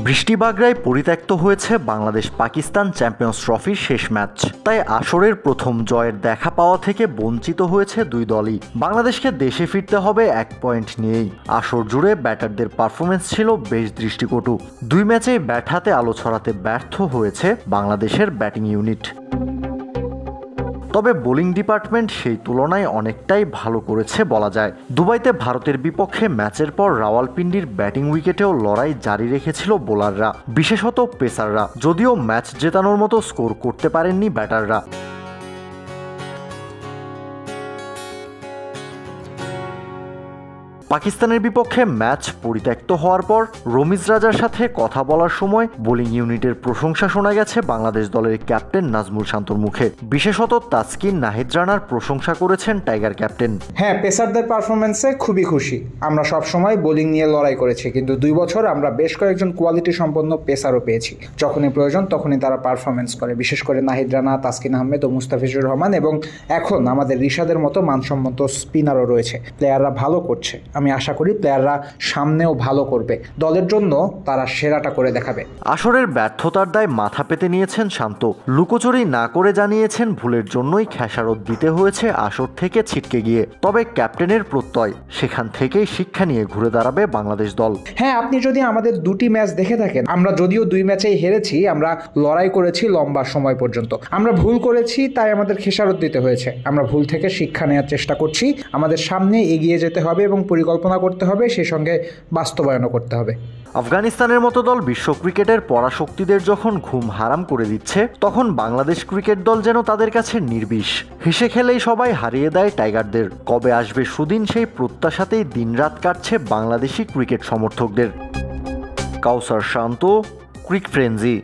বৃষ্টিবাগড়ায় পরিত্যক্ত হয়েছে বাংলাদেশ পাকিস্তান চ্যাম্পিয়ন্স ট্রফির শেষ ম্যাচ। তাই আসরের প্রথম জয়ের দেখা পাওয়া থেকে বঞ্চিত হয়েছে দুই দলই। বাংলাদেশকে দেশে ফিরতে হবে 1 পয়েন্ট নিয়েই। আসর জুড়ে ব্যাটারদের পারফরমেন্স ছিল বেশ দৃষ্টিকটু। দুই ম্যাচেই ব্যাট হাতে আলো ছড়াতে ব্যর্থ হয়েছে বাংলাদেশের ব্যাটিং ইউনিট। তবে বোলিং ডিপার্টমেন্ট সেই তুলনায় অনেকটাই ভালো করেছে বলা যায়। দুবাইতে ভারতের বিপক্ষে ম্যাচের পর রাওয়ালপিন্ডির ব্যাটিং উইকেটেও লড়াই জারি রেখেছিল বোলাররা, বিশেষত পেসাররা। যদিও ম্যাচ জেতানোর মতো স্কোর করতে পারেননি ব্যাটাররা। পাকিস্তানের বিপক্ষে ম্যাচ পরিত্যক্ত হওয়ার পর রমিজ রাজার সাথে কথা বলার সময় বোলিং ইউনিটের প্রশংসা শোনা গেছে বাংলাদেশ দলের ক্যাপ্টেন নাজমুল শান্তর মুখে। বিশেষত তাসকিন নাহিদ রানার প্রশংসা করেছেন টাইগার ক্যাপ্টেন। হ্যাঁ, পেসারদের পারফরমেন্সে খুবই খুশি। আমরা সব সময় বোলিং নিয়ে লড়াই করেছি, কিন্তু 2 বছর আমরা বেশ কয়েকজন কোয়ালিটি সম্পন্ন পেসারও পেয়েছি। যখনই প্রয়োজন তখনই তারা পারফরমেন্স করে, বিশেষ করে নাহিদ রানা, তাসকিন আহমেদ ও মুস্তাফিজুর রহমান, এবং এখন আমাদের রিশাদের মতো মানসম্মত স্পিনারও রয়েছে। প্লেয়াররা ভালো করছে। আমি আশা করি প্লেয়াররা সামনেও ভালো করবে, দলের জন্য তারা সেরাটা করে দেখাবে। আসরের ব্যর্থতার দায় মাথা পেতে নিয়েছেন শান্ত। লুকোচুরি না করে জানিয়েছেন ভুলের জন্যই খেসারত দিতে হয়েছে আসর থেকে ছিটকে গিয়ে। তবে ক্যাপ্টেনের প্রত্যয়, সেখান থেকেই শিক্ষা নিয়ে ঘুরে দাঁড়াবে বাংলাদেশ দল। হ্যাঁ, আপনি যদি আমাদের 2টি ম্যাচ দেখে থাকেন, আমরা যদিও 2 ম্যাচেই হেরেছি, আমরা লড়াই করেছি লম্বা সময় পর্যন্ত। আমরা ভুল করেছি, তাই আমাদের খেসারত দিতে হয়েছে। আমরা ভুল থেকে শিক্ষা নেওয়ার চেষ্টা করছি। আমাদের সামনে এগিয়ে যেতে হবে এবং পরিকল্পনা করতে হবে, সেই সঙ্গে বাস্তবায়নও করতে হবে। আফগানিস্তানের মতো দল বিশ্ব ক্রিকেটের পরাশক্তিদের যখন ঘুম হারাম করে দিচ্ছে, তখন বাংলাদেশ ক্রিকেট দল যেন তাদের কাছে নির্বিষ। হেসে খেলেই সবাই হারিয়ে দেয় টাইগারদের। কবে আসবে সুদিন, সেই প্রত্যাশাতেই দিনরাত কাটছে বাংলাদেশি ক্রিকেট সমর্থকদের। কাউসার শান্ত, ক্রিক ফ্রেঞ্জি।